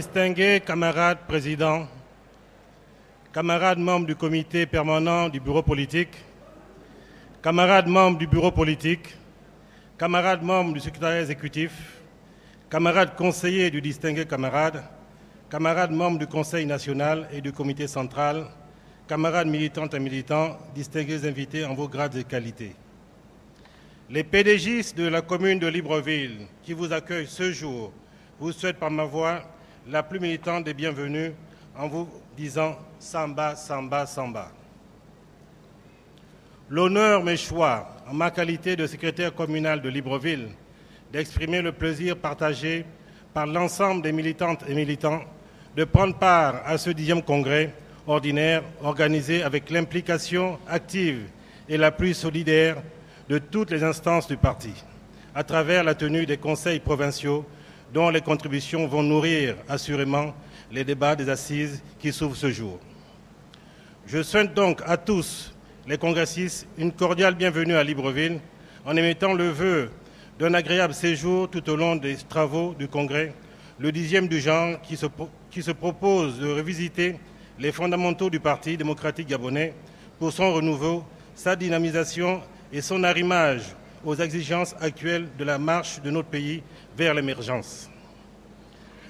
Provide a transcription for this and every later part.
Distingués camarades présidents, camarades membres du comité permanent du bureau politique, camarades membres du bureau politique, camarades membres du secrétariat exécutif, camarades conseillers du distingué camarade, camarades membres du Conseil national et du comité central, camarades militantes et militants, distingués invités en vos grades et qualités. Les PDGistes de la commune de Libreville qui vous accueillent ce jour vous souhaitent par ma voix la plus militante des bienvenus en vous disant Samba, Samba, Samba. L'honneur m'échoit, en ma qualité de secrétaire communal de Libreville, d'exprimer le plaisir partagé par l'ensemble des militantes et militants de prendre part à ce 10e congrès ordinaire organisé avec l'implication active et la plus solidaire de toutes les instances du parti, à travers la tenue des conseils provinciaux dont les contributions vont nourrir assurément les débats des assises qui s'ouvrent ce jour. Je souhaite donc à tous les congressistes une cordiale bienvenue à Libreville en émettant le vœu d'un agréable séjour tout au long des travaux du congrès, le 10e du genre qui se propose de revisiter les fondamentaux du Parti démocratique gabonais pour son renouveau, sa dynamisation et son arrimage aux exigences actuelles de la marche de notre pays vers l'émergence.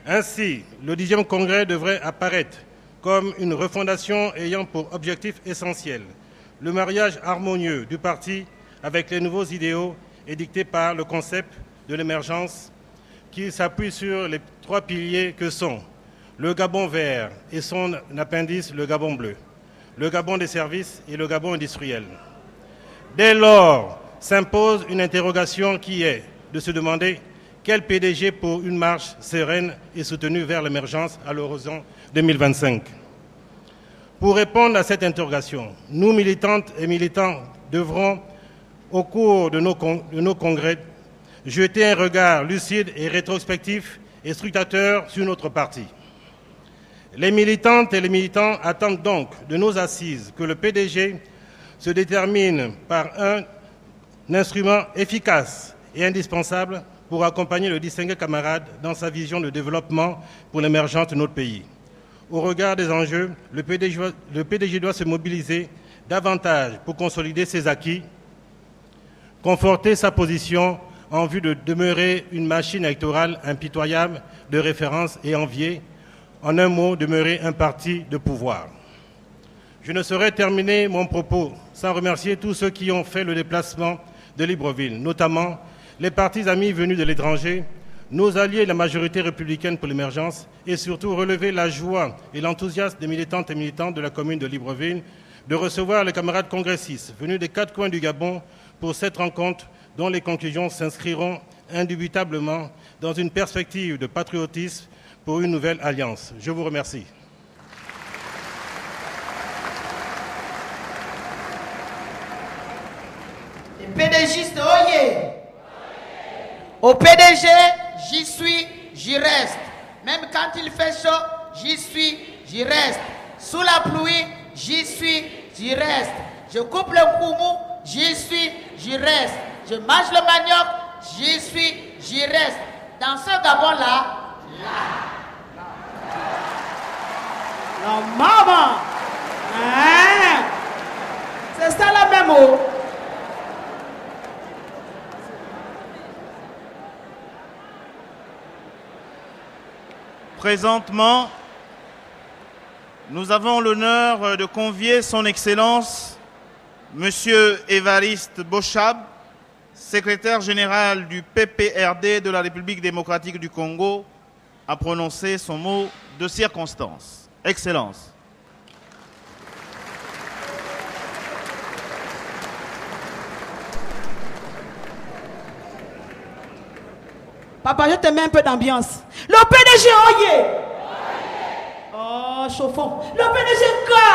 Ainsi, le 10e congrès devrait apparaître comme une refondation ayant pour objectif essentiel le mariage harmonieux du parti avec les nouveaux idéaux édictés par le concept de l'émergence qui s'appuie sur les 3 piliers que sont le Gabon vert et son appendice, le Gabon bleu, le Gabon des services et le Gabon industriel. Dès lors, s'impose une interrogation qui est de se demander quel PDG pour une marche sereine et soutenue vers l'émergence à l'horizon 2025. Pour répondre à cette interrogation, nous, militantes et militants, devrons, au cours de nos congrès, jeter un regard lucide et rétrospectif et scrutateur sur notre parti. Les militantes et les militants attendent donc de nos assises que le PDG se détermine par un instrument efficace et indispensable pour accompagner le distingué camarade dans sa vision de développement pour l'émergence de notre pays. Au regard des enjeux, le PDG doit se mobiliser davantage pour consolider ses acquis, conforter sa position en vue de demeurer une machine électorale impitoyable de référence et enviée, en un mot, demeurer un parti de pouvoir. Je ne saurais terminer mon propos sans remercier tous ceux qui ont fait le déplacement de Libreville, notamment les partis amis venus de l'étranger, nos alliés de la majorité républicaine pour l'émergence et surtout relever la joie et l'enthousiasme des militantes et militants de la commune de Libreville de recevoir les camarades congressistes venus des 4 coins du Gabon pour cette rencontre dont les conclusions s'inscriront indubitablement dans une perspective de patriotisme pour une nouvelle alliance. Je vous remercie. PDGiste, oyez! Au PDG, j'y suis, j'y reste. Même quand il fait chaud, j'y suis, j'y reste. Sous la pluie, j'y suis, j'y reste. Je coupe le koumou, j'y suis, j'y reste. Je mange le manioc, j'y suis, j'y reste. Dans ce Gabon-là, non, maman! Hein? C'est ça la même mot. Présentement, nous avons l'honneur de convier son Excellence, Monsieur Évariste Bochab, secrétaire général du PPRD de la République démocratique du Congo, à prononcer son mot de circonstance. Excellence. Papa, je te mets un peu d'ambiance. Le PDG, oyez! Oh, chauffons. Le PDG, quoi?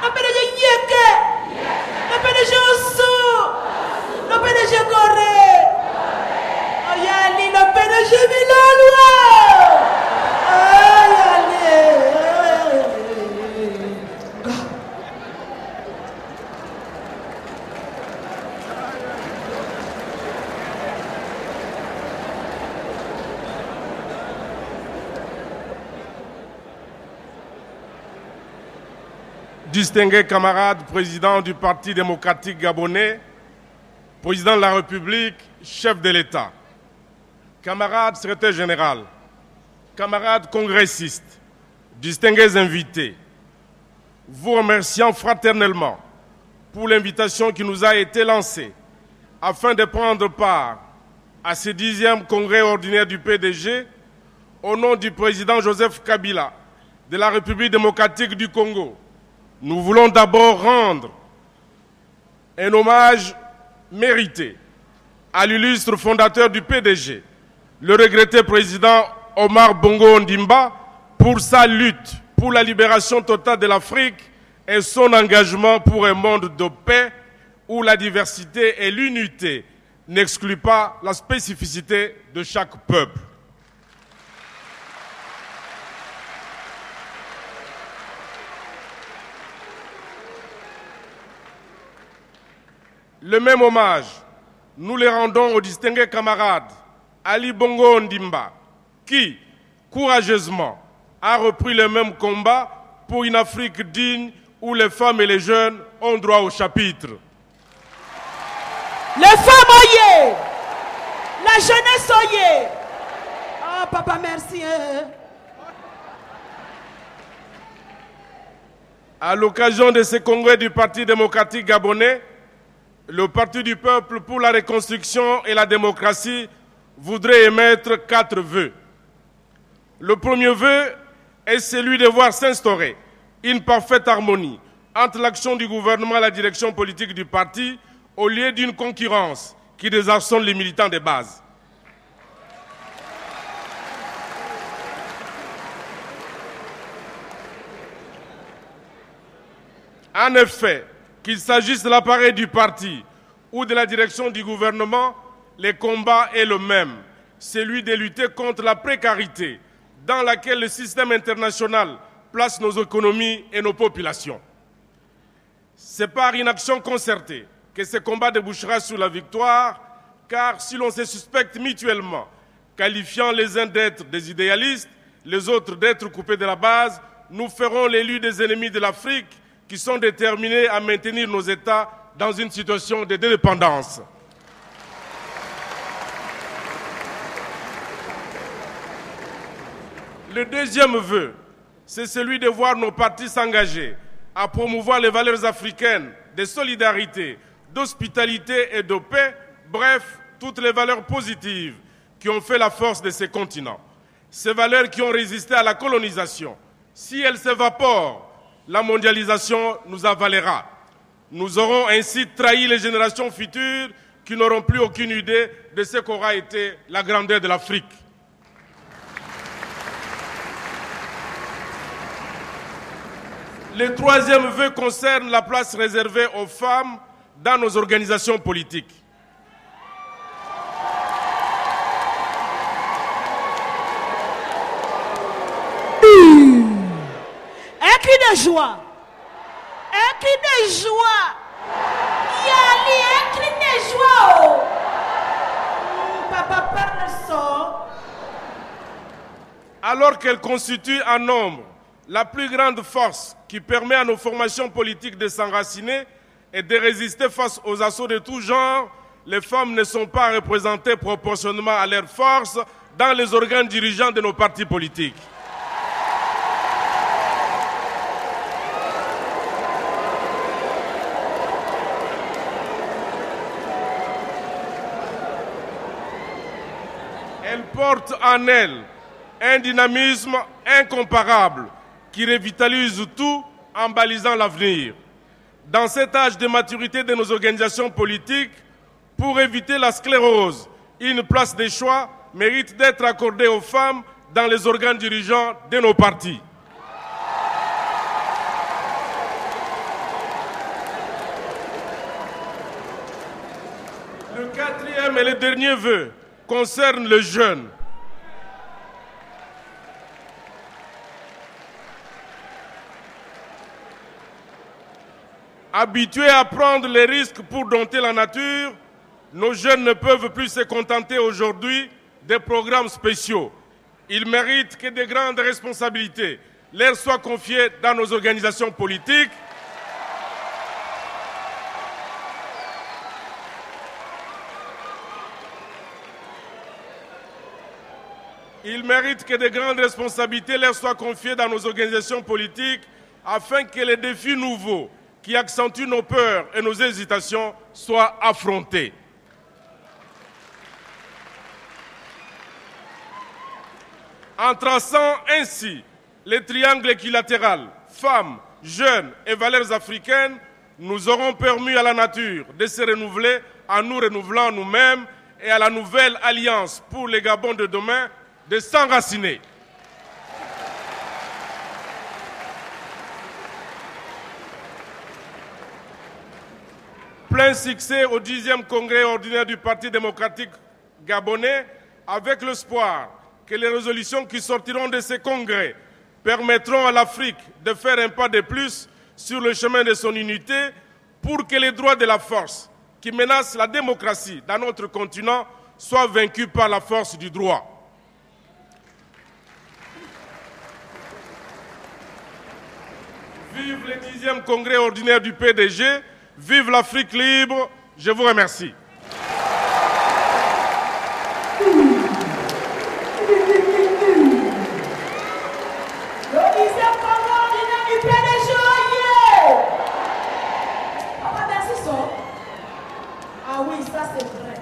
Le PDG, yéké! Le PDG, Ossou! Le PDG, Goré! Oh, Yali, le PDG, Milalwa! Oh, Yali! distingués camarades, président du Parti démocratique gabonais, président de la République, chef de l'État, camarades secrétaire général, camarades congressistes, distingués invités, vous remerciant fraternellement pour l'invitation qui nous a été lancée afin de prendre part à ce 10e congrès ordinaire du PDG au nom du président Joseph Kabila de la République démocratique du Congo. Nous voulons d'abord rendre un hommage mérité à l'illustre fondateur du PDG, le regretté président Omar Bongo Ondimba, pour sa lutte pour la libération totale de l'Afrique et son engagement pour un monde de paix où la diversité et l'unité n'excluent pas la spécificité de chaque peuple. Le même hommage, nous le rendons au distingué camarade Ali Bongo Ondimba, qui, courageusement, a repris le même combat pour une Afrique digne où les femmes et les jeunes ont droit au chapitre. Les femmes, oyez! La jeunesse, oyez! Oh, papa, merci. À l'occasion de ce congrès du Parti démocratique gabonais, le Parti du peuple pour la reconstruction et la démocratie voudrait émettre 4 vœux. Le premier vœu est celui de voir s'instaurer une parfaite harmonie entre l'action du gouvernement et la direction politique du parti au lieu d'une concurrence qui désarçonne les militants de base. En effet, qu'il s'agisse de l'appareil du parti ou de la direction du gouvernement, le combat est le même, celui de lutter contre la précarité dans laquelle le système international place nos économies et nos populations. C'est par une action concertée que ce combat débouchera sur la victoire, car si l'on se suspecte mutuellement, qualifiant les uns d'être des idéalistes, les autres d'être coupés de la base, nous ferons l'élu des ennemis de l'Afrique qui sont déterminés à maintenir nos États dans une situation de dépendance. Le deuxième vœu, c'est celui de voir nos partis s'engager à promouvoir les valeurs africaines de solidarité, d'hospitalité et de paix, bref, toutes les valeurs positives qui ont fait la force de ces continents. Ces valeurs qui ont résisté à la colonisation. Si elles s'évaporent, la mondialisation nous avalera. Nous aurons ainsi trahi les générations futures qui n'auront plus aucune idée de ce qu'aura été la grandeur de l'Afrique. Le troisième vœu concerne la place réservée aux femmes dans nos organisations politiques. Un cri de joie. Un cri de joie. Yali, un cri de joie. Oh. Papa parle ça. Alors qu'elle constitue en nombre la plus grande force qui permet à nos formations politiques de s'enraciner et de résister face aux assauts de tout genre, les femmes ne sont pas représentées proportionnellement à leur force dans les organes dirigeants de nos partis politiques. Elle porte en elle un dynamisme incomparable qui revitalise tout en balisant l'avenir. Dans cet âge de maturité de nos organisations politiques, pour éviter la sclérose, une place de choix mérite d'être accordée aux femmes dans les organes dirigeants de nos partis. Le quatrième et le dernier vœu concerne le jeune. Habitués à prendre les risques pour dompter la nature, nos jeunes ne peuvent plus se contenter aujourd'hui des programmes spéciaux. Ils méritent que de grandes responsabilités leur soient confiées dans nos organisations politiques Ils méritent que de grandes responsabilités leur soient confiées dans nos organisations politiques afin que les défis nouveaux qui accentuent nos peurs et nos hésitations soient affrontés. En traçant ainsi les triangles équilatéral, femmes, jeunes et valeurs africaines, nous aurons permis à la nature de se renouveler en nous renouvelant nous-mêmes et à la nouvelle alliance pour les Gabons de demain de s'enraciner. Plein succès au 10e congrès ordinaire du Parti démocratique gabonais, avec l'espoir que les résolutions qui sortiront de ces congrès permettront à l'Afrique de faire un pas de plus sur le chemin de son unité pour que les droits de la force qui menacent la démocratie dans notre continent soient vaincus par la force du droit. Vive le 10e congrès ordinaire du PDG, vive l'Afrique libre, je vous remercie. Ah oui, ça c'est vrai.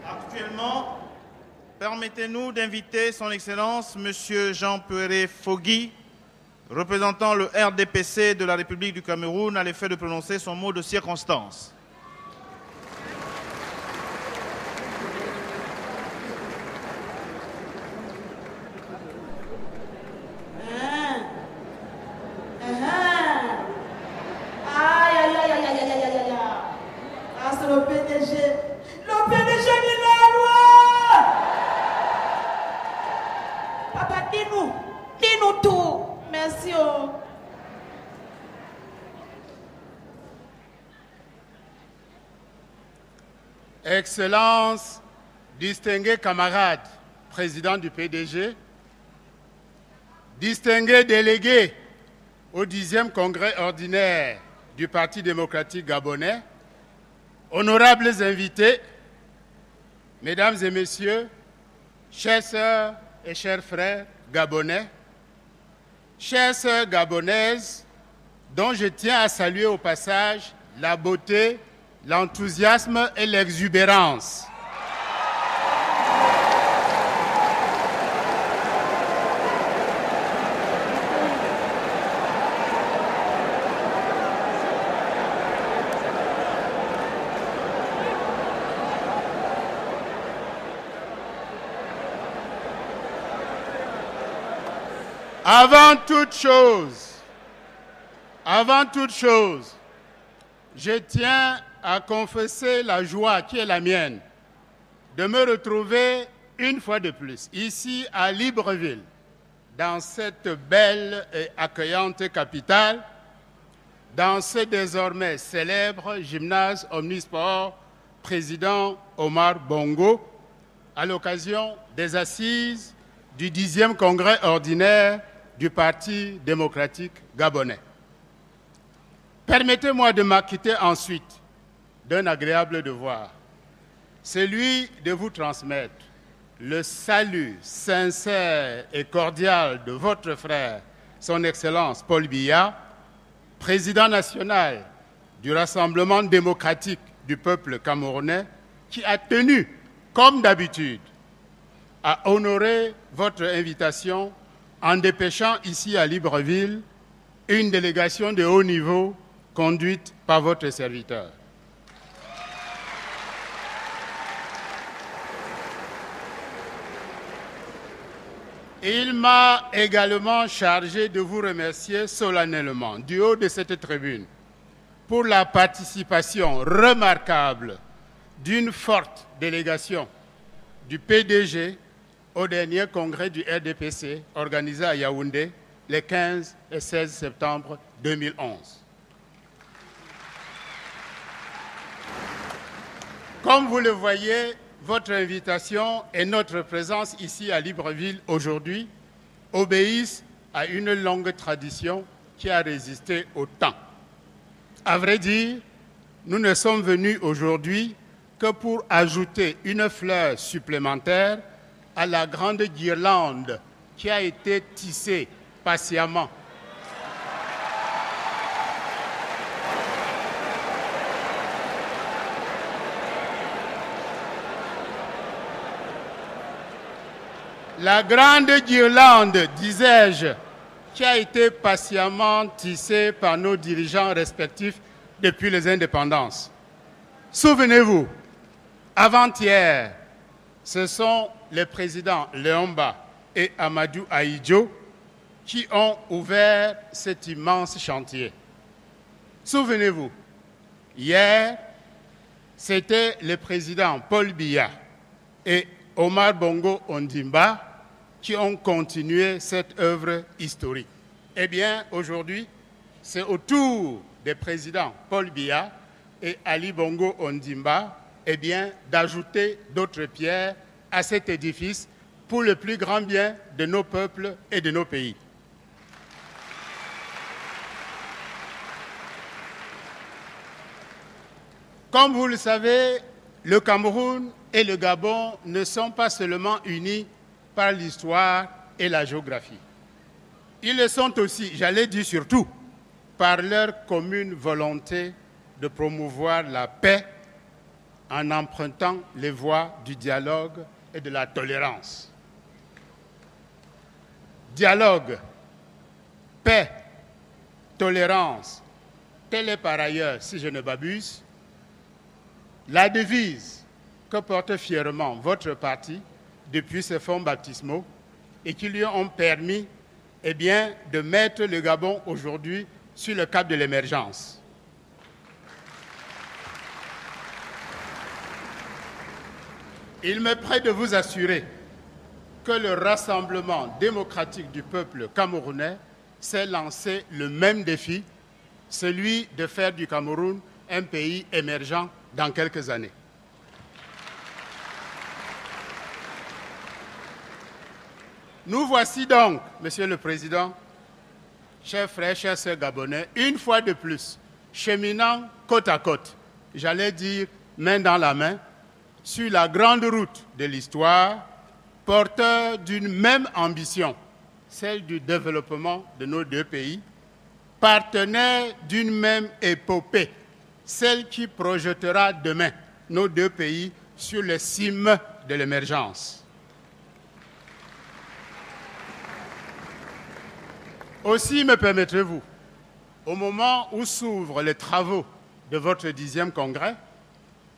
Actuellement, permettez-nous d'inviter son Excellence Monsieur Jean-Pierre Fogui, représentant le RDPC de la République du Cameroun, à l'effet de prononcer son mot de circonstance. Le PDG dit la loi. Papa, dis-nous tout. Merci. Excellences, distingués camarades, président du PDG, distingués délégués au 10e congrès ordinaire du Parti démocratique gabonais, honorables invités, mesdames et messieurs, chères sœurs et chers frères gabonais, chères sœurs gabonaises, dont je tiens à saluer au passage la beauté, l'enthousiasme et l'exubérance. Avant toute chose, je tiens à confesser la joie qui est la mienne de me retrouver une fois de plus ici à Libreville, dans cette belle et accueillante capitale, dans ce désormais célèbre gymnase omnisport président Omar Bongo, à l'occasion des assises du 10e congrès ordinaire du Parti démocratique gabonais. Permettez-moi de m'acquitter ensuite d'un agréable devoir, celui de vous transmettre le salut sincère et cordial de votre frère, son Excellence Paul Biya, président national du Rassemblement démocratique du peuple camerounais, qui a tenu, comme d'habitude, à honorer votre invitation en dépêchant ici à Libreville une délégation de haut niveau conduite par votre serviteur. Il m'a également chargé de vous remercier solennellement du haut de cette tribune pour la participation remarquable d'une forte délégation du PDG au dernier congrès du RDPC organisé à Yaoundé les 15 et 16 septembre 2011. Comme vous le voyez, votre invitation et notre présence ici à Libreville aujourd'hui obéissent à une longue tradition qui a résisté au temps. À vrai dire, nous ne sommes venus aujourd'hui que pour ajouter une fleur supplémentaire à la grande guirlande qui a été tissée patiemment. La grande guirlande, disais-je, qui a été patiemment tissée par nos dirigeants respectifs depuis les indépendances. Souvenez-vous, avant-hier, ce sont les présidents Léomba et Amadou Ahidjo qui ont ouvert cet immense chantier. Souvenez-vous, hier, c'était les présidents Paul Biya et Omar Bongo Ondimba qui ont continué cette œuvre historique. Eh bien, aujourd'hui, c'est au tour des présidents Paul Biya et Ali Bongo Ondimba d'ajouter d'autres pierres à cet édifice pour le plus grand bien de nos peuples et de nos pays. Comme vous le savez, le Cameroun et le Gabon ne sont pas seulement unis par l'histoire et la géographie. Ils le sont aussi, j'allais dire surtout, par leur commune volonté de promouvoir la paix en empruntant les voies du dialogue et de la tolérance. Dialogue, paix, tolérance, telle est par ailleurs, si je ne m'abuse, la devise que porte fièrement votre parti depuis ses fonds baptismaux et qui lui ont permis de mettre le Gabon aujourd'hui sur le cap de l'émergence. Il me plaît de vous assurer que le Rassemblement démocratique du peuple camerounais s'est lancé le même défi, celui de faire du Cameroun un pays émergent dans quelques années. Nous voici donc, Monsieur le Président, chers frères, chers sœurs gabonais, une fois de plus, cheminant côte à côte, j'allais dire main dans la main, sur la grande route de l'histoire, porteurs d'une même ambition, celle du développement de nos deux pays, partenaires d'une même épopée, celle qui projettera demain nos deux pays sur les cimes de l'émergence. Aussi, me permettrez-vous, au moment où s'ouvrent les travaux de votre 10e congrès,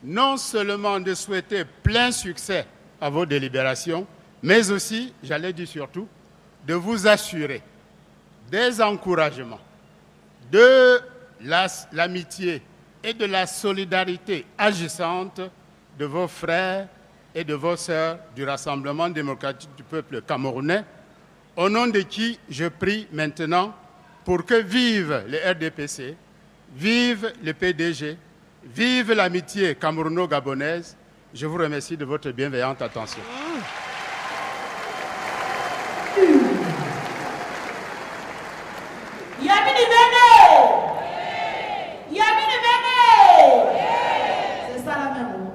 non seulement de souhaiter plein succès à vos délibérations, mais aussi, j'allais dire surtout, de vous assurer des encouragements, de l'amitié et de la solidarité agissante de vos frères et de vos sœurs du Rassemblement démocratique du peuple camerounais, au nom de qui je prie maintenant pour que vive le RDPC, vive le PDG, vive l'amitié camerouno-gabonaise. Je vous remercie de votre bienveillante attention. Yamini Bene! Yamini Bene! C'est ça la même.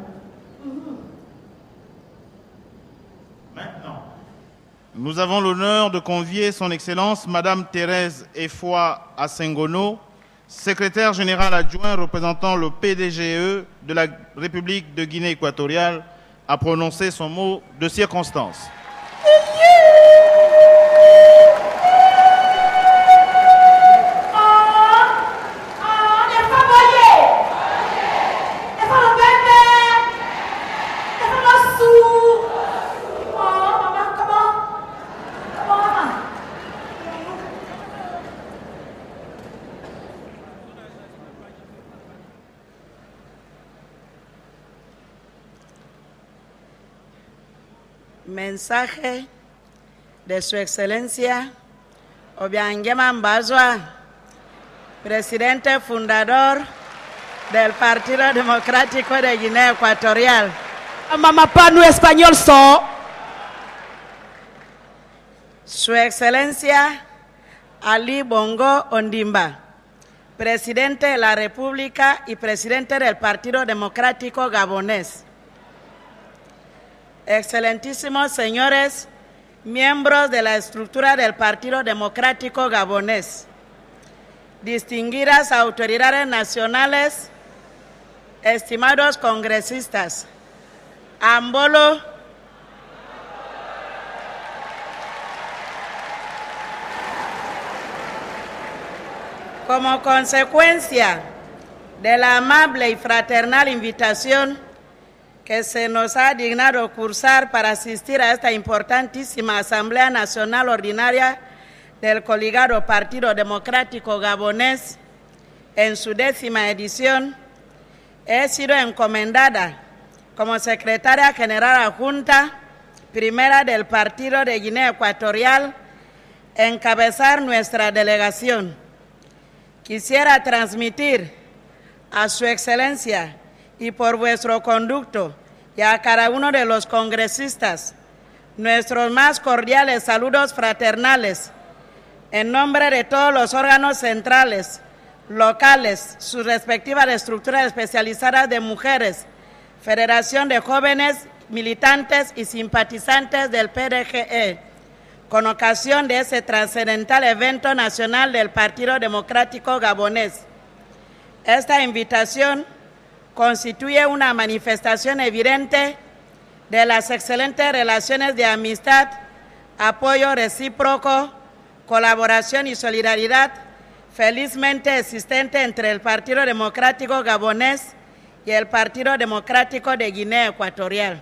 Maintenant, nous avons l'honneur de convier son Excellence Madame Thérèse Efwa Asengono, secrétaire générale adjoint représentant le PDGE de la République de Guinée équatoriale, à prononcer son mot de circonstance. Mensaje de Su Excelencia Obiangema Mbazwa, presidente fundador del Partido Democrático de Guinea Ecuatorial. Mamá Panu español so. Su Excelencia Ali Bongo Ondimba, presidente de la República y presidente del Partido Democrático Gabonés. Excelentísimos señores, miembros de la estructura del Partido Democrático Gabonés, distinguidas autoridades nacionales, estimados congresistas, Ambolo, como consecuencia de la amable y fraternal invitación que se nos ha dignado cursar para asistir a esta importantísima Asamblea Nacional Ordinaria del coligado Partido Democrático Gabonés en su 10ª edición, he sido encomendada como secretaria general adjunta primera del Partido de Guinea Ecuatorial encabezar nuestra delegación. Quisiera transmitir a su excelencia y por vuestro conducto y a cada uno de los congresistas nuestros más cordiales saludos fraternales en nombre de todos los órganos centrales, locales, sus respectivas estructuras especializadas de mujeres, Federación de Jóvenes, militantes y simpatizantes del PDGE, con ocasión de ese trascendental evento nacional del Partido Democrático Gabonés. Esta invitación constituye una manifestación evidente de las excelentes relaciones de amistad, apoyo recíproco, colaboración y solidaridad felizmente existente entre el Partido Democrático Gabonés y el Partido Democrático de Guinea Ecuatorial.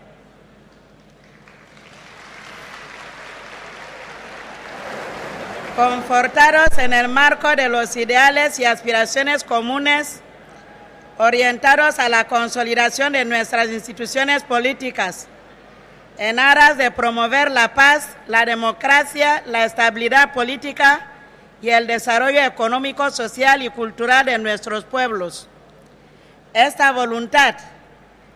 Confortados en el marco de los ideales y aspiraciones comunes, orientados a la consolidación de nuestras instituciones políticas, en aras de promover la paz, la democracia, la estabilidad política y el desarrollo económico, social y cultural de nuestros pueblos. Esta voluntad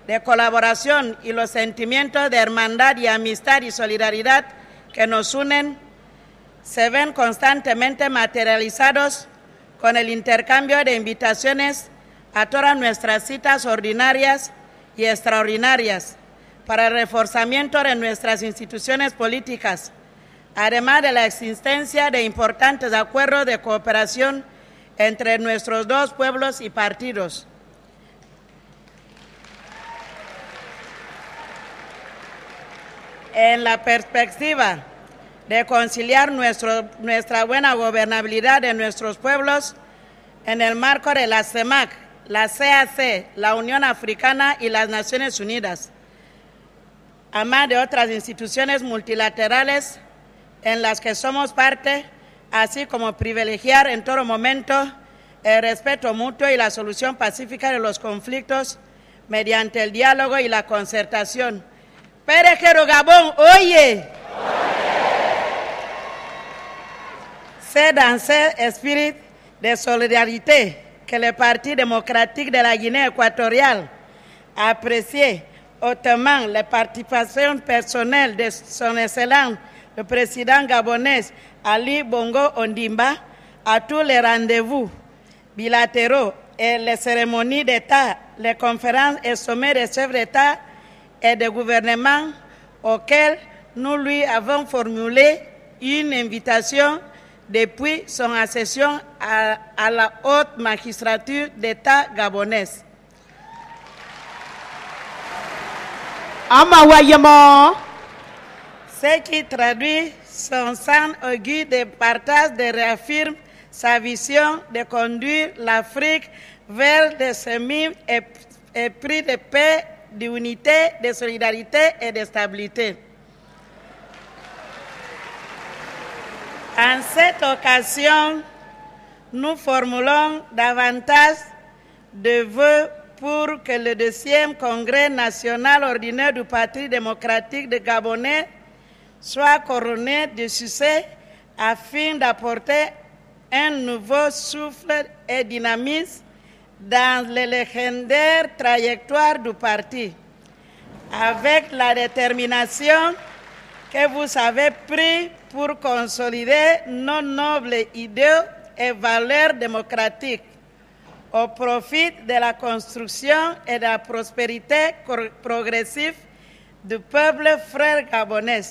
de colaboración y los sentimientos de hermandad y amistad y solidaridad que nos unen se ven constantemente materializados con el intercambio de invitaciones a todas nuestras citas ordinarias y extraordinarias para el reforzamiento de nuestras instituciones políticas, además de la existencia de importantes acuerdos de cooperación entre nuestros dos pueblos y partidos. En la perspectiva de conciliar nuestra buena gobernabilidad de nuestros pueblos en el marco de la CEMAC, la CAC, la Unión Africana y las Naciones Unidas, además de otras instituciones multilaterales en las que somos parte, así como privilegiar en todo momento el respeto mutuo y la solución pacífica de los conflictos mediante el diálogo y la concertación. Pérez Gabón, oye. C'est dans cet esprit de solidarité que le Parti démocratique de la Guinée équatoriale apprécie hautement la participation personnelle de son Excellence, le président gabonais Ali Bongo Ondimba, à tous les rendez-vous bilatéraux et les cérémonies d'État, les conférences et sommets des chefs d'État et de gouvernement auxquels nous lui avons formulé une invitation depuis son accession à la haute magistrature d'État gabonaise. Ce qui traduit son sang aigu de partage de réaffirme sa vision de conduire l'Afrique vers des chemins épris de paix, d'unité, de solidarité et de stabilité. En cette occasion, nous formulons davantage de vœux pour que le 10e Congrès national ordinaire du Parti démocratique de Gabonais soit couronné de succès afin d'apporter un nouveau souffle et dynamisme dans la légendaire trajectoire du parti, avec la détermination que vous avez prise pour consolider nos nobles idéaux et valeurs démocratiques, au profit de la construction et de la prospérité progressive du peuple frère gabonais,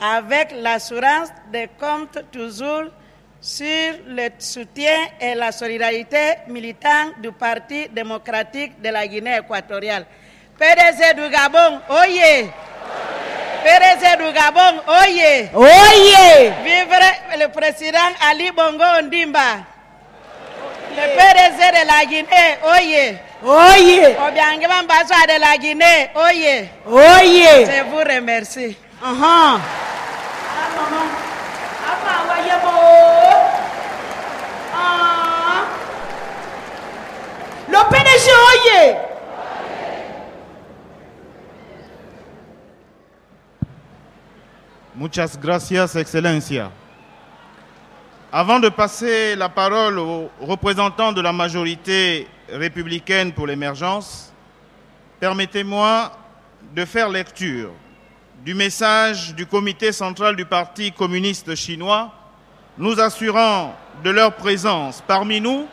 avec l'assurance de compter toujours sur le soutien et la solidarité militante du Parti démocratique de la Guinée équatoriale. PDG du Gabon, oyez! PDG du Gabon, oyez! Oyez! Vive le président Ali Bongo Ondimba! Le PDG de la Guinée, oyez! Oyez! Obiangema Mbazoua de la Guinée, oyez! Oyez! Je vous remercie. Ah, maman. Ah, voyez-moi. Ah. Le PDG, oyez! Muchas gracias, Excelencia. Avant de passer la parole aux représentants de la majorité républicaine pour l'émergence, permettez-moi de faire lecture du message du comité central du Parti communiste chinois, nous assurant de leur présence parmi nous,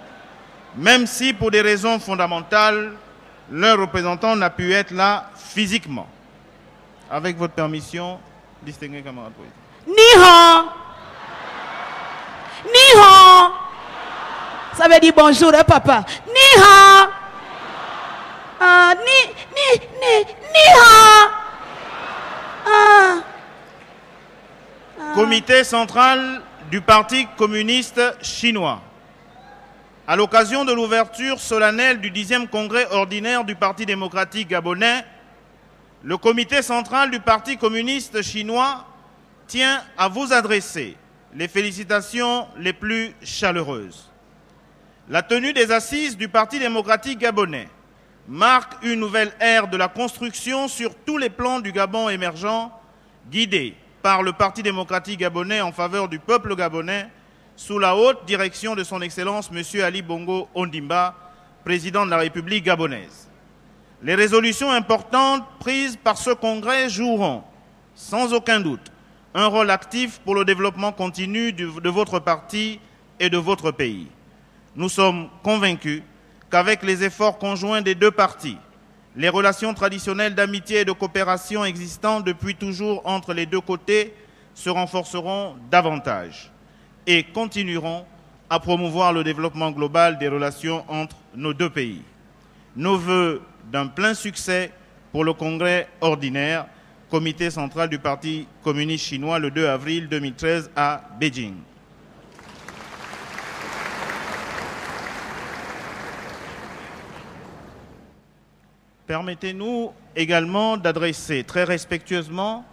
même si pour des raisons fondamentales, leur représentant n'a pu être là physiquement. Avec votre permission, distingué camarade président. Ni hao. Ni hao. Ça veut dire bonjour, hein, papa. Ni hao. Ni hao. Comité central du Parti communiste chinois. À l'occasion de l'ouverture solennelle du 10e congrès ordinaire du Parti démocratique gabonais, le comité central du Parti communiste chinois tient à vous adresser les félicitations les plus chaleureuses. La tenue des assises du Parti démocratique gabonais marque une nouvelle ère de la construction sur tous les plans du Gabon émergent, guidée par le Parti démocratique gabonais en faveur du peuple gabonais, sous la haute direction de son Excellence M. Ali Bongo Ondimba, président de la République gabonaise. Les résolutions importantes prises par ce congrès joueront, sans aucun doute, un rôle actif pour le développement continu de votre parti et de votre pays. Nous sommes convaincus qu'avec les efforts conjoints des deux partis, les relations traditionnelles d'amitié et de coopération existantes depuis toujours entre les deux côtés se renforceront davantage et continueront à promouvoir le développement global des relations entre nos deux pays. Nos vœux d'un plein succès pour le congrès ordinaire, comité central du Parti communiste chinois le 2 avril 2013 à Beijing. Permettez-nous également d'adresser très respectueusement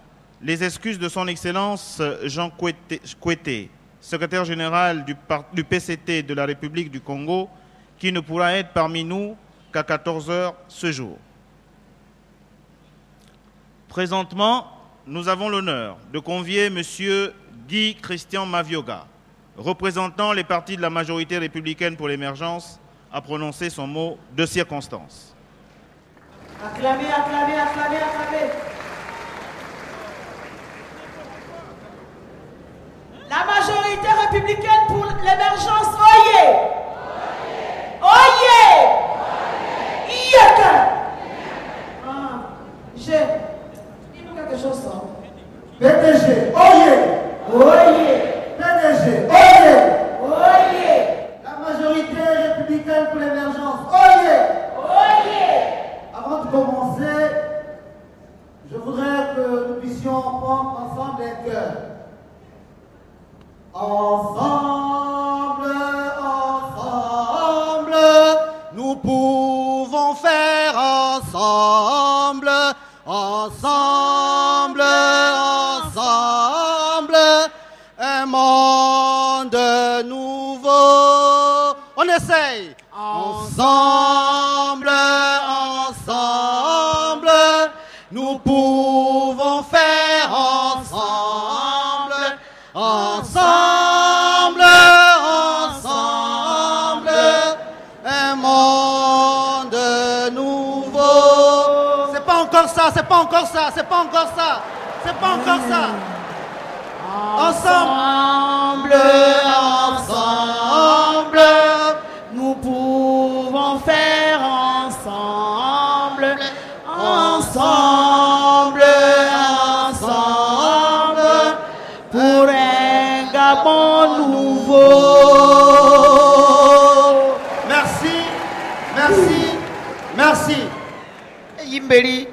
les excuses de son Excellence Jean Kouété, secrétaire général du PCT de la République du Congo, qui ne pourra être parmi nous qu'à 14 h ce jour. Présentement, nous avons l'honneur de convier M. Guy Christian Mavioga, représentant les partis de la majorité républicaine pour l'émergence, à prononcer son mot de circonstance. Acclamez, acclamez, acclamez, acclamez. La majorité républicaine pour l'émergence, oyez! Oyez! Yaka! Dis-nous quelque chose, ça. PDG, oyez! Oyez! PDG, oyez! Oyez! La majorité républicaine pour l'émergence, oyez! Oyez! Avant de commencer, je voudrais que nous puissions prendre ensemble les cœurs. Ensemble, ensemble, nous pouvons faire ensemble, ensemble, ensemble, un monde nouveau. On essaye. Ensemble, ensemble, nous pouvons faire ensemble, ensemble, ensemble, un monde nouveau. C'est pas encore ça, c'est pas encore ça, c'est pas encore ça, c'est pas encore ça. Ensemble, ensemble, nous pouvons Gabon nouveau. Merci, merci, merci. Yimberi.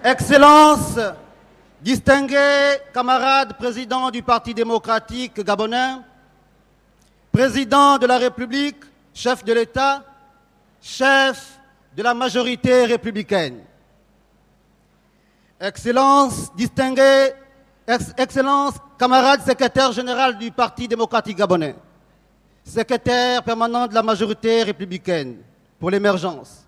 Excellences, distingués camarades présidents du Parti démocratique gabonais, président de la République, chef de l'État, chef de la majorité républicaine. Excellences, distingués, Excellences, camarades secrétaire général du Parti démocratique gabonais, secrétaire permanent de la majorité républicaine pour l'émergence,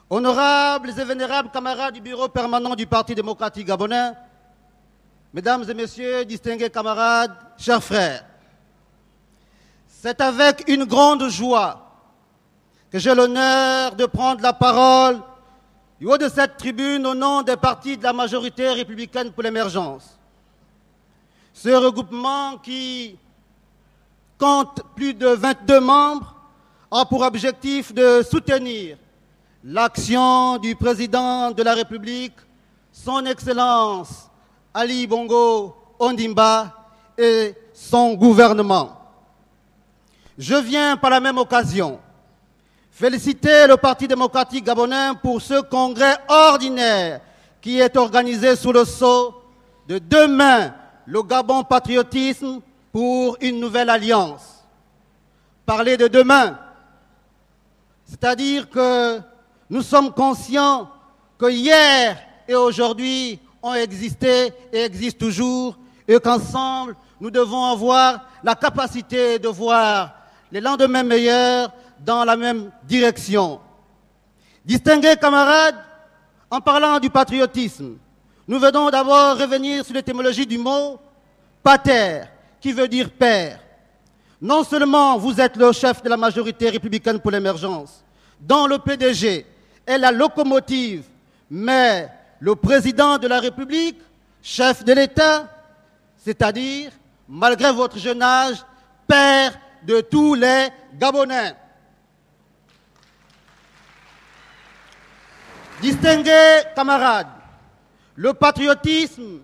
honorables et vénérables camarades du bureau permanent du Parti démocratique gabonais, mesdames et messieurs, distingués camarades, chers frères, c'est avec une grande joie que j'ai l'honneur de prendre la parole du haut de cette tribune au nom des partis de la majorité républicaine pour l'émergence. Ce regroupement qui compte plus de 22 membres a pour objectif de soutenir l'action du président de la République, son Excellence Ali Bongo Ondimba et son gouvernement. Je viens par la même occasion féliciter le Parti démocratique gabonais pour ce congrès ordinaire qui est organisé sous le sceau de Demain, le Gabon patriotisme pour une nouvelle alliance. Parler de demain, c'est-à-dire que nous sommes conscients que hier et aujourd'hui ont existé et existent toujours et qu'ensemble, nous devons avoir la capacité de voir les lendemains meilleurs dans la même direction. Distingués camarades, en parlant du patriotisme, nous venons d'abord revenir sur l'étymologie du mot « pater », qui veut dire « père ». Non seulement vous êtes le chef de la majorité républicaine pour l'émergence, dont le PDG est la locomotive, mais le président de la République, chef de l'État, c'est-à-dire, malgré votre jeune âge, père de tous les Gabonais. Distingués camarades, le patriotisme,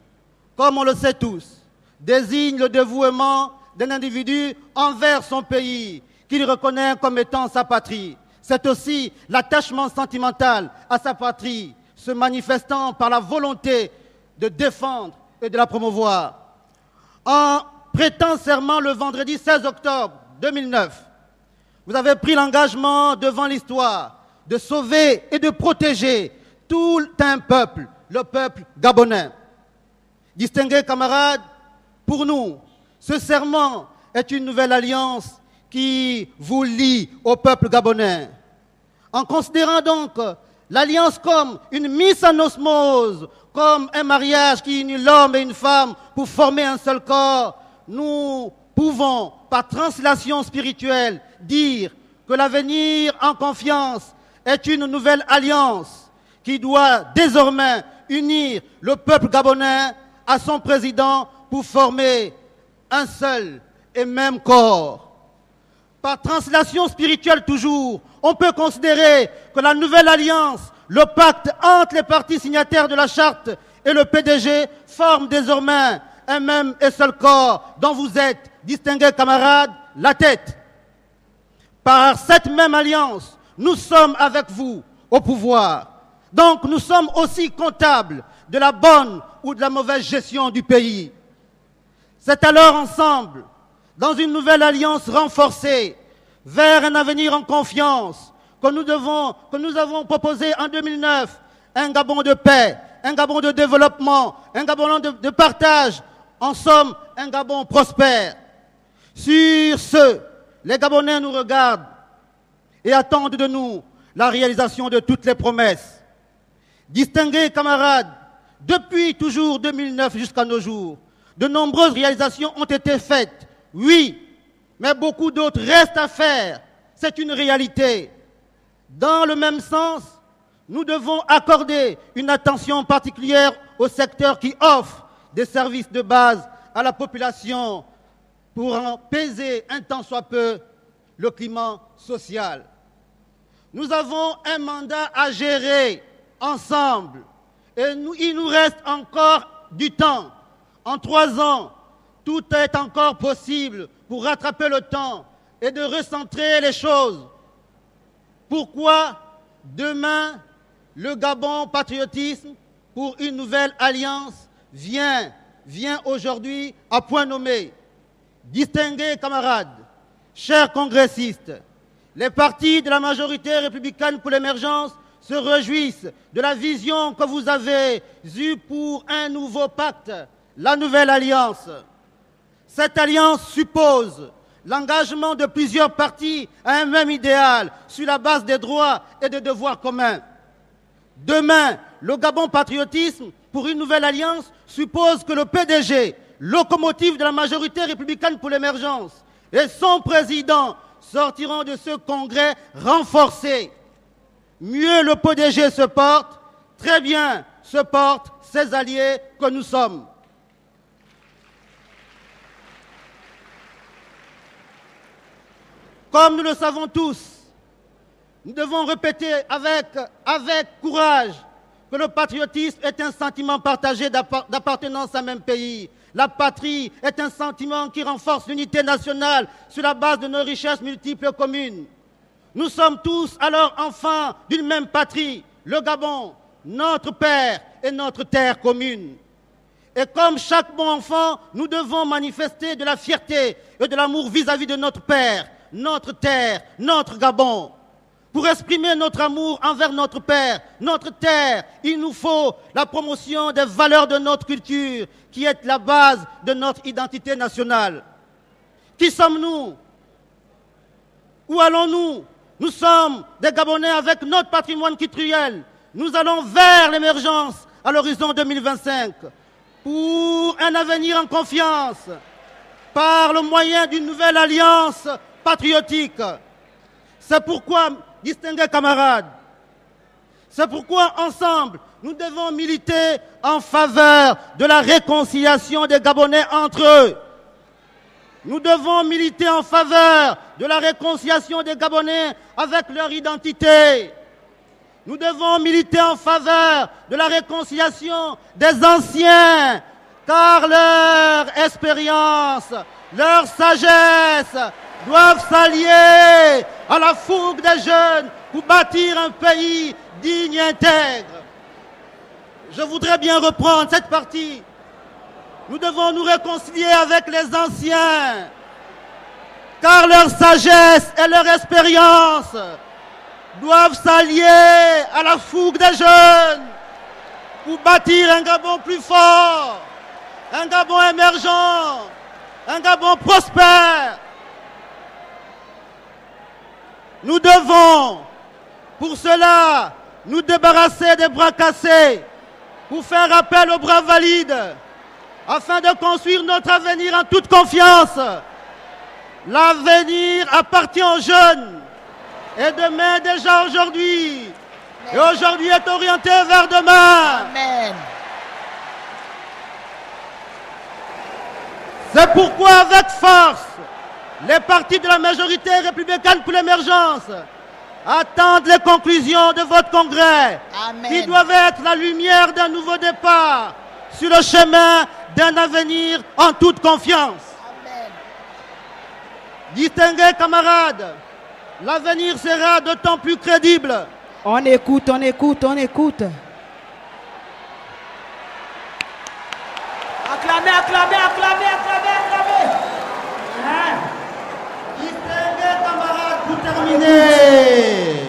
comme on le sait tous, désigne le dévouement d'un individu envers son pays, qu'il reconnaît comme étant sa patrie. C'est aussi l'attachement sentimental à sa patrie, se manifestant par la volonté de défendre et de la promouvoir. En prêtant serment le vendredi 16 octobre 2009, vous avez pris l'engagement devant l'histoire de sauver et de protéger tout un peuple, le peuple gabonais. Distingués camarades, pour nous, ce serment est une nouvelle alliance qui vous lie au peuple gabonais. En considérant donc l'alliance comme une mise en osmose, comme un mariage qui unit l'homme et une femme pour former un seul corps, nous pouvons, par translation spirituelle, dire que l'avenir en confiance est une nouvelle alliance qui doit désormais unir le peuple gabonais à son président pour former un seul et même corps. Par translation spirituelle toujours, on peut considérer que la nouvelle alliance, le pacte entre les partis signataires de la charte et le PDG forme désormais un même et seul corps dont vous êtes, distingués camarades, la tête. Par cette même alliance, nous sommes avec vous au pouvoir. Donc nous sommes aussi comptables de la bonne ou de la mauvaise gestion du pays. C'est alors ensemble, dans une nouvelle alliance renforcée, vers un avenir en confiance, que nous avons proposé en 2009 un Gabon de paix, un Gabon de développement, un Gabon de partage, en somme, un Gabon prospère. Sur ce, les Gabonais nous regardent et attendent de nous la réalisation de toutes les promesses. Distingués camarades, depuis toujours 2009 jusqu'à nos jours, de nombreuses réalisations ont été faites, oui, mais beaucoup d'autres restent à faire. C'est une réalité. Dans le même sens, nous devons accorder une attention particulière au secteur qui offre des services de base à la population pour apaiser un tant soit peu le climat social. Nous avons un mandat à gérer ensemble et il nous reste encore du temps. En 3 ans, tout est encore possible pour rattraper le temps et de recentrer les choses. Pourquoi demain, le Gabon patriotisme pour une nouvelle alliance vient aujourd'hui à point nommé. Distingués camarades, chers congressistes, les partis de la majorité républicaine pour l'émergence se réjouissent de la vision que vous avez eue pour un nouveau pacte, la nouvelle alliance. Cette alliance suppose l'engagement de plusieurs partis à un même idéal sur la base des droits et des devoirs communs. Demain, le Gabon patriotisme pour une nouvelle alliance suppose que le PDG, locomotive de la majorité républicaine pour l'émergence, et son président sortiront de ce congrès renforcés. Mieux le PDG se porte, très bien se portent ses alliés que nous sommes. Comme nous le savons tous, nous devons répéter avec courage que le patriotisme est un sentiment partagé d'appartenance à un même pays. La patrie est un sentiment qui renforce l'unité nationale sur la base de nos richesses multiples communes. Nous sommes tous alors enfants d'une même patrie, le Gabon, notre père et notre terre commune. Et comme chaque bon enfant, nous devons manifester de la fierté et de l'amour vis-à-vis de notre père, notre terre, notre Gabon. Pour exprimer notre amour envers notre père, notre terre, il nous faut la promotion des valeurs de notre culture, qui est la base de notre identité nationale. Qui sommes-nous? Où allons-nous? Nous sommes des Gabonais avec notre patrimoine culturel. Nous allons vers l'émergence à l'horizon 2025 pour un avenir en confiance par le moyen d'une nouvelle alliance patriotique. C'est pourquoi, distingués camarades, c'est pourquoi ensemble, nous devons militer en faveur de la réconciliation des Gabonais entre eux. Nous devons militer en faveur de la réconciliation des Gabonais avec leur identité. Nous devons militer en faveur de la réconciliation des anciens, car leur expérience, leur sagesse doivent s'allier à la fougue des jeunes pour bâtir un pays digne et intègre. Je voudrais bien reprendre cette partie. Nous devons nous réconcilier avec les anciens, car leur sagesse et leur expérience doivent s'allier à la fougue des jeunes pour bâtir un Gabon plus fort, un Gabon émergent, un Gabon prospère. Nous devons, pour cela, nous débarrasser des bras cassés, pour faire appel aux bras valides, afin de construire notre avenir en toute confiance. L'avenir appartient aux jeunes. Et demain déjà aujourd'hui. Et aujourd'hui est orienté vers demain. Amen. C'est pourquoi avec force, les partis de la majorité républicaine pour l'émergence attendent les conclusions de votre congrès. Amen. Qui doivent être la lumière d'un nouveau départ sur le chemin d'un avenir en toute confiance. Amen. Distingués camarades, l'avenir sera d'autant plus crédible. On écoute, on écoute, on écoute. Acclamez, acclamez, acclamez, acclamez, acclamez. Hein? Distingués camarades, pour terminer.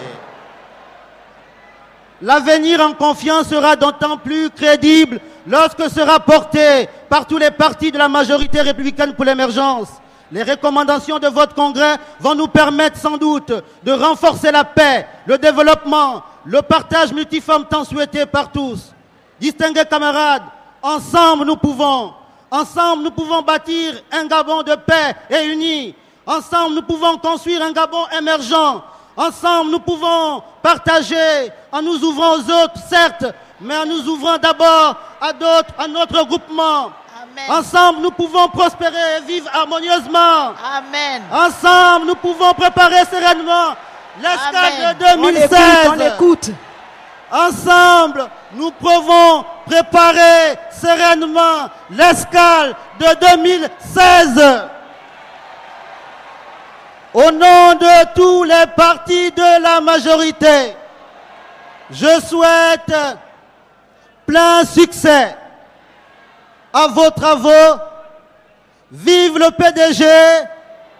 L'avenir en confiance sera d'autant plus crédible lorsque sera porté par tous les partis de la majorité républicaine pour l'émergence. Les recommandations de votre congrès vont nous permettre sans doute de renforcer la paix, le développement, le partage multiforme tant souhaité par tous. Distingués camarades, ensemble nous pouvons bâtir un Gabon de paix et uni. Ensemble nous pouvons construire un Gabon émergent. Ensemble nous pouvons partager en nous ouvrant aux autres, certes, mais en nous ouvrant d'abord à d'autres, à notre groupement. Amen. Ensemble, nous pouvons prospérer et vivre harmonieusement. Amen. Ensemble, nous pouvons préparer sereinement l'escale de On 2016. écoute, on écoute. Ensemble, nous pouvons préparer sereinement l'escale de 2016. Au nom de tous les partis de la majorité, je souhaite plein succès à vos travaux. Vive le PDG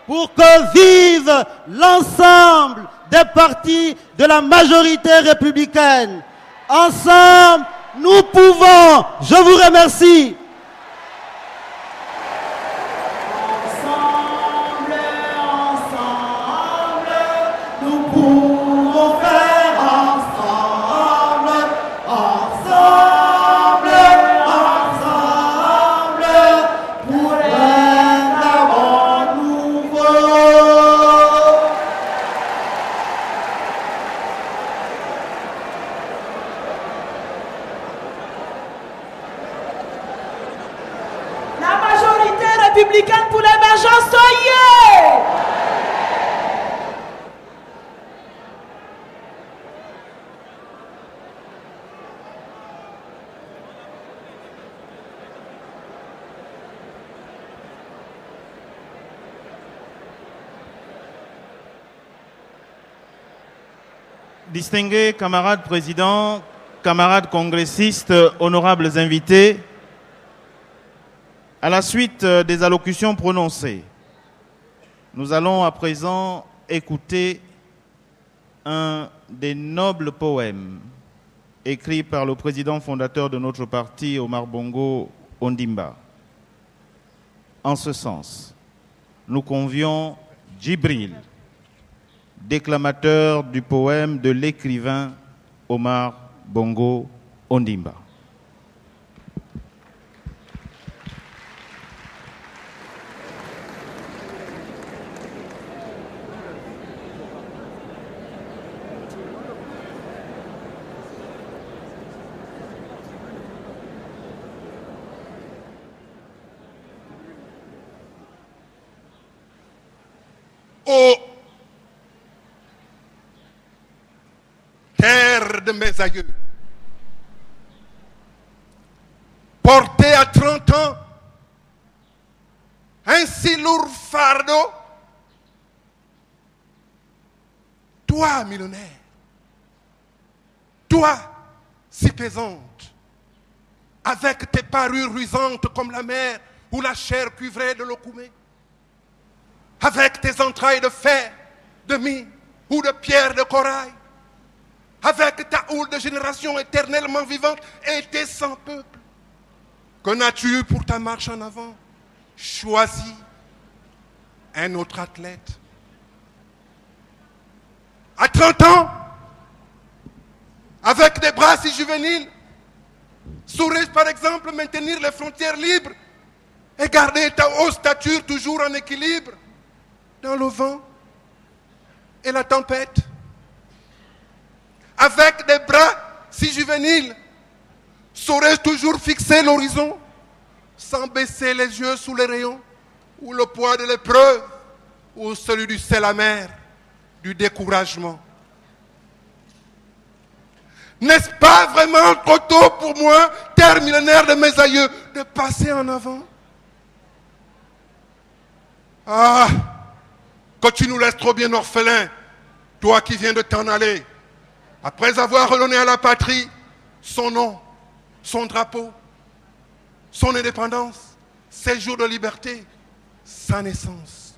pour que vive l'ensemble des partis de la majorité républicaine. Ensemble, nous pouvons. Je vous remercie. Républicaine pour l'émergence, soyez! Distingués camarades présidents, camarades congressistes, honorables invités, à la suite des allocutions prononcées, nous allons à présent écouter un des nobles poèmes écrits par le président fondateur de notre parti, Omar Bongo Ondimba. En ce sens, nous convions Djibril, déclamateur du poème de l'écrivain Omar Bongo Ondimba. Ô terre de mes aïeux, porté à 30 ans un si lourd fardeau, toi millionnaire, toi si pesante, avec tes parures luisantes comme la mer ou la chair cuivrée de l'Okoumé, avec tes entrailles de fer, de mie ou de pierre de corail, avec ta houle de génération éternellement vivante et tes 100 peuples. Que n'as-tu pour ta marche en avant choisi un autre athlète? À 30 ans, avec des bras si juvéniles, saurais-je par exemple maintenir les frontières libres et garder ta haute stature toujours en équilibre dans le vent et la tempête? Avec des bras si juvéniles, saurais-je toujours fixer l'horizon sans baisser les yeux sous les rayons ou le poids de l'épreuve ou celui du sel amer, du découragement? N'est-ce pas vraiment trop tôt pour moi, terre millénaire de mes aïeux, de passer en avant? Ah, que tu nous laisses trop bien orphelins, toi qui viens de t'en aller, après avoir redonné à la patrie son nom, son drapeau, son indépendance, ses jours de liberté, sa naissance.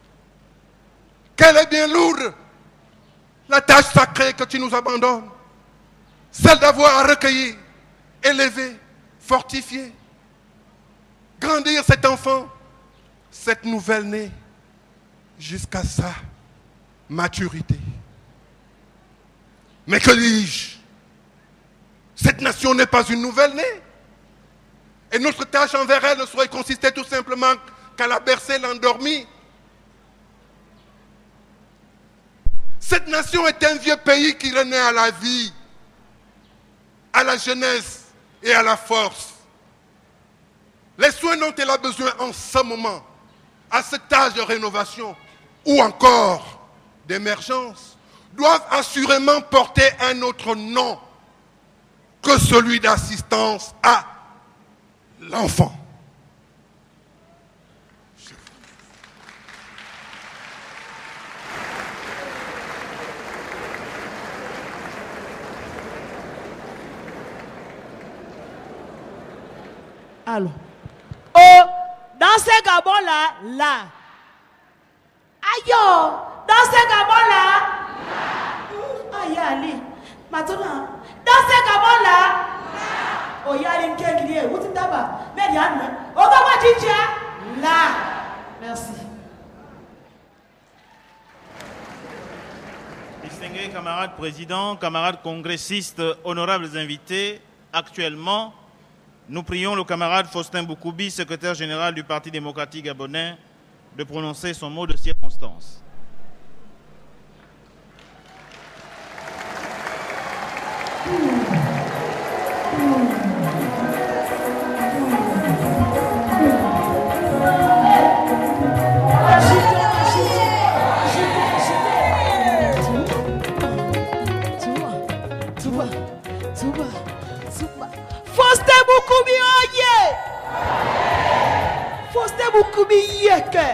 Quelle est bien lourde la tâche sacrée que tu nous abandonnes, celle d'avoir à recueillir, élever, fortifier, grandir cet enfant, cette nouvelle-née, jusqu'à sa maturité. Mais que dis-je? Cette nation n'est pas une nouvelle-née. Et notre tâche envers elle ne saurait consister tout simplement qu'à la bercer, l'endormir. Cette nation est un vieux pays qui renaît à la vie, à la jeunesse et à la force. Les soins dont elle a besoin en ce moment, à cet âge de rénovation ou encore d'émergence, doivent assurément porter un autre nom que celui d'assistance à l'enfant. Allô. Oh, dans ces gabons-là, là. Aïe, dans ces gabons-là. Aïe, allez. Maintenant, dans ces gabons-là. Oh, il y a une qui est où tu t'abats. Mais il y a une. Oh, comment tu tiens? Là. Merci. Distingués camarades présidents, camarades congressistes, honorables invités, actuellement, nous prions le camarade Faustin Boukoubi, secrétaire général du Parti démocratique gabonais, de prononcer son mot de circonstance. Faustin Boukoubi oye! Faustin Boukoubi yeke!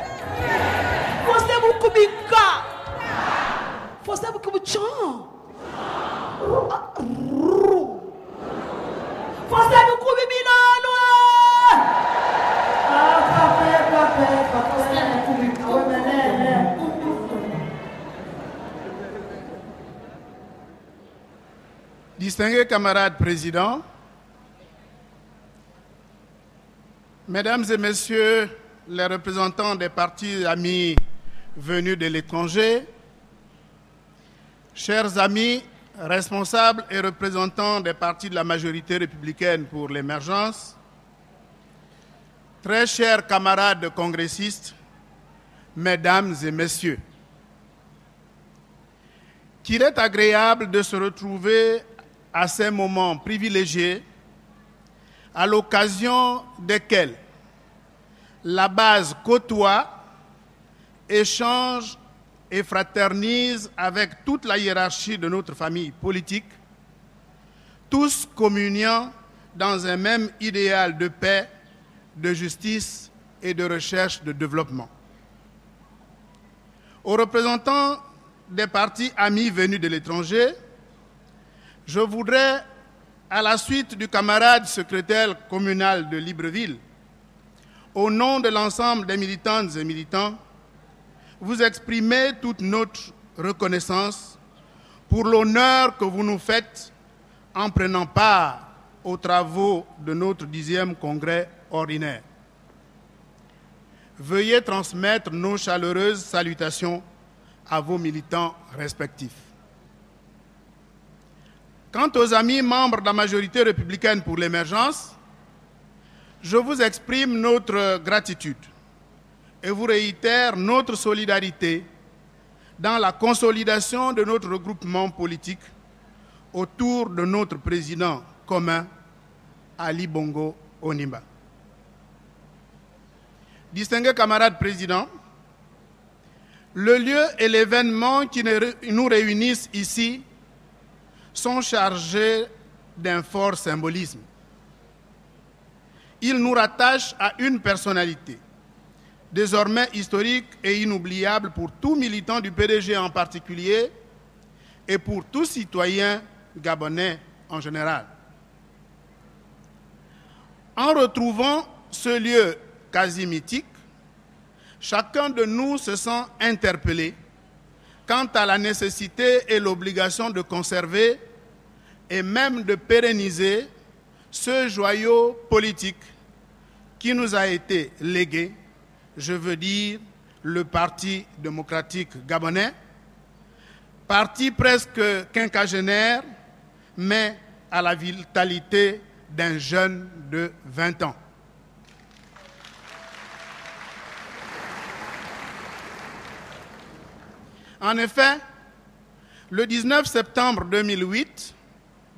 Faustin Boukoubi ka! Faustin Boukoubi chan! Faustin Boukoubi binano! Distingués camarades présidents, Mesdames et Messieurs les représentants des partis amis venus de l'étranger, chers amis responsables et représentants des partis de la majorité républicaine pour l'émergence, très chers camarades congressistes, Mesdames et Messieurs, qu'il est agréable de se retrouver à ces moments privilégiés à l'occasion desquels la base côtoie, échange et fraternise avec toute la hiérarchie de notre famille politique, tous communiant dans un même idéal de paix, de justice et de recherche de développement. Aux représentants des partis amis venus de l'étranger, je voudrais, à la suite du camarade secrétaire communal de Libreville, au nom de l'ensemble des militantes et militants, vous exprimer toute notre reconnaissance pour l'honneur que vous nous faites en prenant part aux travaux de notre 10e congrès ordinaire. Veuillez transmettre nos chaleureuses salutations à vos militants respectifs. Quant aux amis membres de la majorité républicaine pour l'émergence, je vous exprime notre gratitude et vous réitère notre solidarité dans la consolidation de notre regroupement politique autour de notre président commun, Ali Bongo Ondimba. Distingués camarades présidents, le lieu et l'événement qui nous réunissent ici sont chargés d'un fort symbolisme. Ils nous rattachent à une personnalité, désormais historique et inoubliable pour tout militant du PDG en particulier et pour tout citoyen gabonais en général. En retrouvant ce lieu quasi mythique, chacun de nous se sent interpellé quant à la nécessité et l'obligation de conserver et même de pérenniser ce joyau politique qui nous a été légué, je veux dire le Parti démocratique gabonais, parti presque quinquagénaire, mais à la vitalité d'un jeune de 20 ans. En effet, le 19 septembre 2008,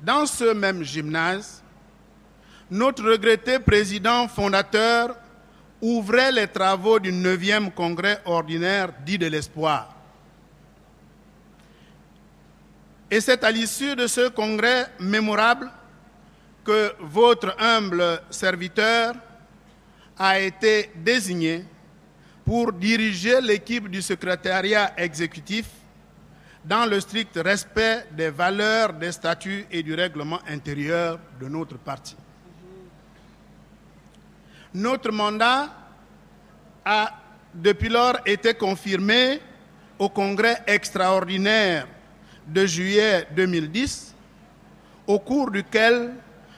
dans ce même gymnase, notre regretté président fondateur ouvrait les travaux du 9e congrès ordinaire dit de l'espoir. Et c'est à l'issue de ce congrès mémorable que votre humble serviteur a été désigné pour diriger l'équipe du secrétariat exécutif dans le strict respect des valeurs, des statuts et du règlement intérieur de notre parti. Notre mandat a depuis lors été confirmé au congrès extraordinaire de juillet 2010, au cours duquel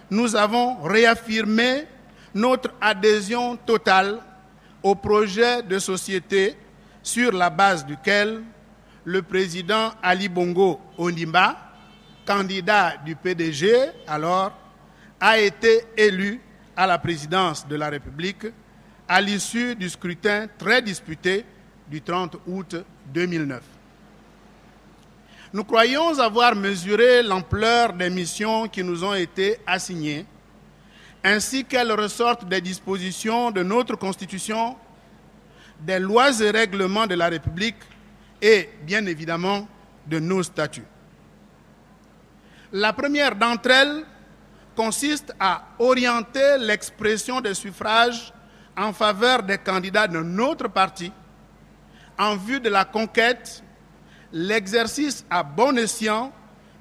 nous avons réaffirmé notre adhésion totale au projet de société sur la base duquel le président Ali Bongo Ondimba, candidat du PDG alors, a été élu à la présidence de la République à l'issue du scrutin très disputé du 30 août 2009. Nous croyons avoir mesuré l'ampleur des missions qui nous ont été assignées, ainsi qu'elles ressortent des dispositions de notre Constitution, des lois et règlements de la République et, bien évidemment, de nos statuts. La première d'entre elles consiste à orienter l'expression des suffrages en faveur des candidats de notre parti en vue de la conquête, l'exercice à bon escient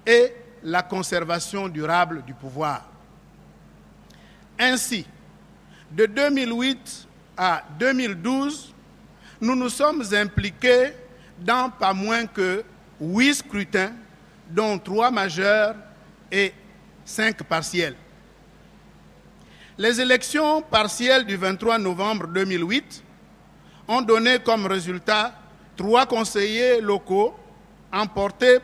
et la conservation durable du pouvoir. Ainsi, de 2008 à 2012, nous nous sommes impliqués dans pas moins que 8 scrutins, dont 3 majeurs et 5 partiels. Les élections partielles du 23 novembre 2008 ont donné comme résultat 3 conseillers locaux emportés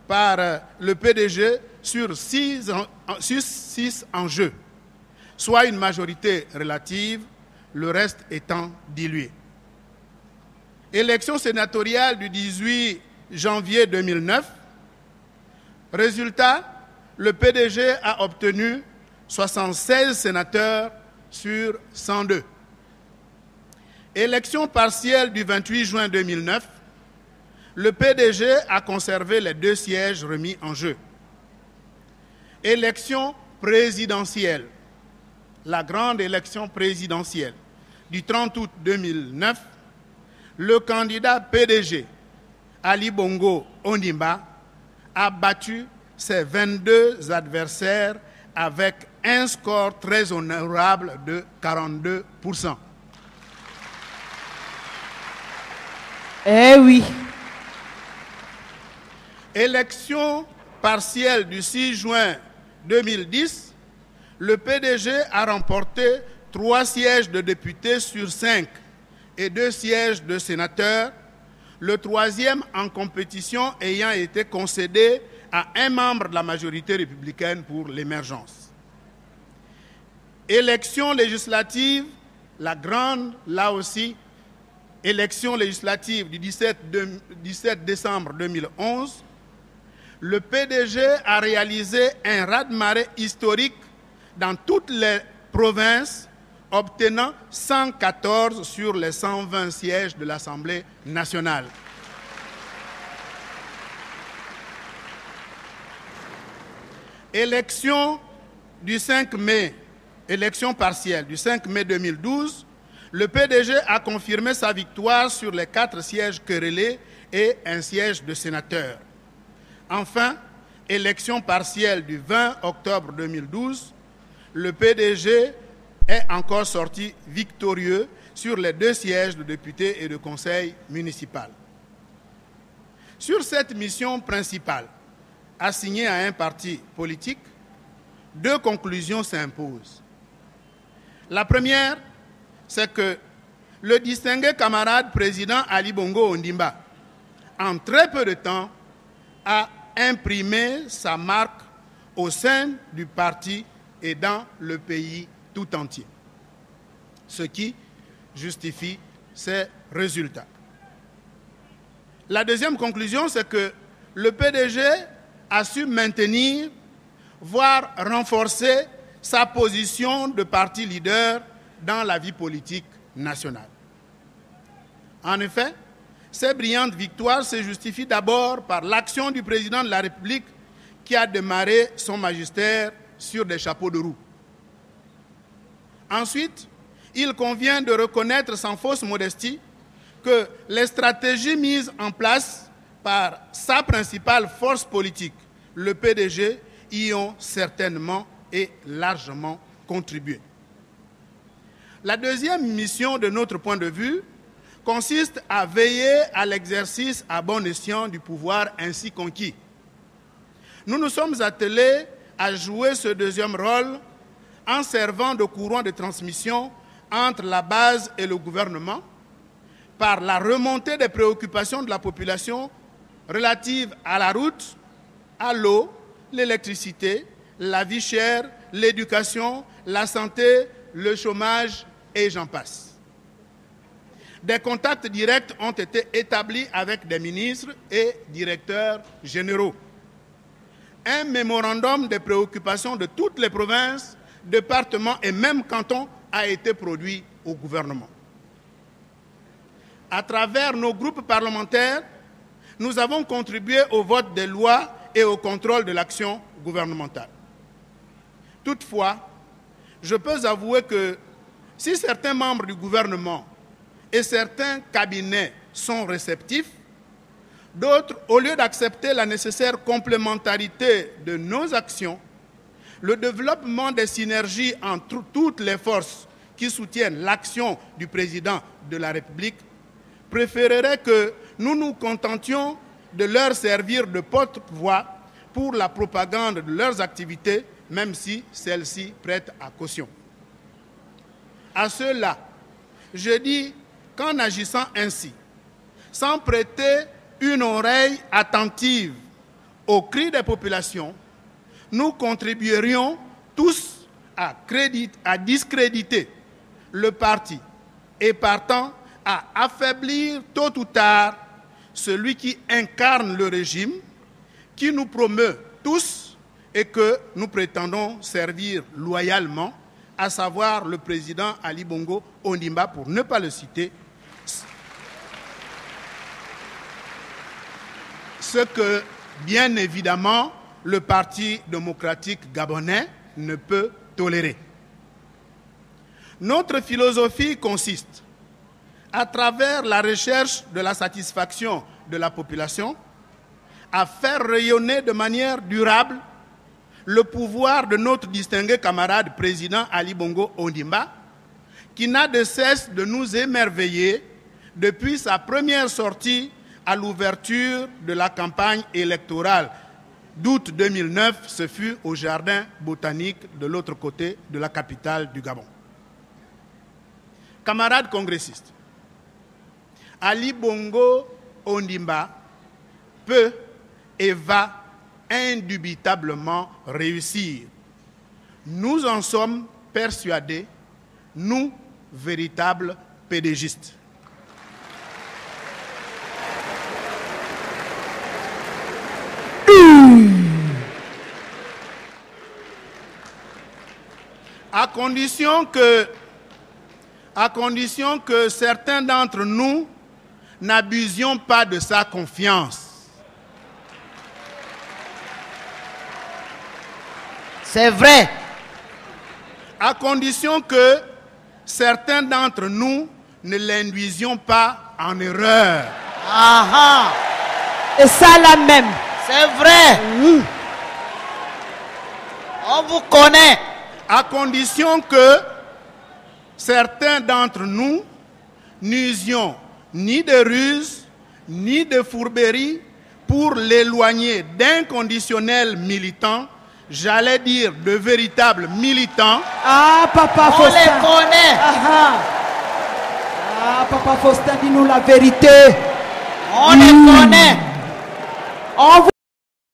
par le PDG sur 6 enjeux, soit une majorité relative, le reste étant dilué. Élection sénatoriale du 18 janvier 2009. Résultat, le PDG a obtenu 76 sénateurs sur 102. Élection partielle du 28 juin 2009. Le PDG a conservé les 2 sièges remis en jeu. Élection présidentielle. La grande élection présidentielle du 30 août 2009. Le candidat PDG, Ali Bongo Ondimba, a battu ses 22 adversaires avec un score très honorable de 42%. Eh oui. Élection partielle du 6 juin 2010, le PDG a remporté 3 sièges de députés sur 5 et 2 sièges de sénateurs, le 3e en compétition ayant été concédé à un membre de la majorité républicaine pour l'émergence. Élection législative, la grande, là aussi, élection législative du 17 décembre 2011, le PDG a réalisé un raz-de-marée historique dans toutes les provinces, obtenant 114 sur les 120 sièges de l'Assemblée nationale. Élection du 5 mai, élection partielle du 5 mai 2012, le PDG a confirmé sa victoire sur les 4 sièges querellés et un siège de sénateur. Enfin, élection partielle du 20 octobre 2012, le PDG est encore sorti victorieux sur les 2 sièges de députés et de conseil municipal. Sur cette mission principale, assignée à un parti politique, 2 conclusions s'imposent. La première, c'est que le distingué camarade président Ali Bongo Ondimba, en très peu de temps, a imprimé sa marque au sein du parti et dans le pays tout entier, ce qui justifie ces résultats. La deuxième conclusion, c'est que le PDG a su maintenir, voire renforcer sa position de parti leader dans la vie politique nationale. En effet, ces brillantes victoires se justifient d'abord par l'action du président de la République qui a démarré son magistère sur des chapeaux de roue. Ensuite, il convient de reconnaître sans fausse modestie que les stratégies mises en place par sa principale force politique, le PDG, y ont certainement et largement contribué. La deuxième mission de notre point de vue consiste à veiller à l'exercice à bon escient du pouvoir ainsi conquis. Nous nous sommes attelés à jouer ce deuxième rôle en servant de courant de transmission entre la base et le gouvernement par la remontée des préoccupations de la population relatives à la route, à l'eau, l'électricité, la vie chère, l'éducation, la santé, le chômage et j'en passe. Des contacts directs ont été établis avec des ministres et directeurs généraux. Un mémorandum de préoccupations de toutes les provinces, départements et même cantons a été produit au gouvernement. À travers nos groupes parlementaires, nous avons contribué au vote des lois et au contrôle de l'action gouvernementale. Toutefois, je peux avouer que si certains membres du gouvernement et certains cabinets sont réceptifs, d'autres, au lieu d'accepter la nécessaire complémentarité de nos actions, le développement des synergies entre toutes les forces qui soutiennent l'action du président de la République, préféreraient que nous nous contentions de leur servir de porte-voix pour la propagande de leurs activités, même si celles-ci prêtent à caution. À ceux-là, je dis qu'en agissant ainsi, sans prêter une oreille attentive aux cris des populations, nous contribuerions tous à discréditer le parti et partant à affaiblir tôt ou tard celui qui incarne le régime, qui nous promeut tous et que nous prétendons servir loyalement, à savoir le président Ali Bongo Ondimba, pour ne pas le citer, ce que, bien évidemment, le Parti démocratique gabonais ne peut tolérer. Notre philosophie consiste, à travers la recherche de la satisfaction de la population, à faire rayonner de manière durable le pouvoir de notre distingué camarade président Ali Bongo Ondimba, qui n'a de cesse de nous émerveiller depuis sa première sortie à l'ouverture de la campagne électorale d'août 2009, ce fut au jardin botanique de l'autre côté de la capitale du Gabon. Camarades congressistes, Ali Bongo Ondimba peut et va indubitablement réussir. Nous en sommes persuadés, nous, véritables pédégistes. À condition que certains d'entre nous n'abusions pas de sa confiance. C'est vrai. À condition que certains d'entre nous ne l'induisions pas en erreur. Ah Et ça là même. c'est vrai. On vous connaît. À condition que certains d'entre nous n'usions ni de ruse, ni de fourberie pour l'éloigner d'inconditionnels militants, j'allais dire de véritables militants. Ah, Papa On Faustin. les connaît. Ah, Papa Faustin, dis-nous la vérité. On les connaît. On vous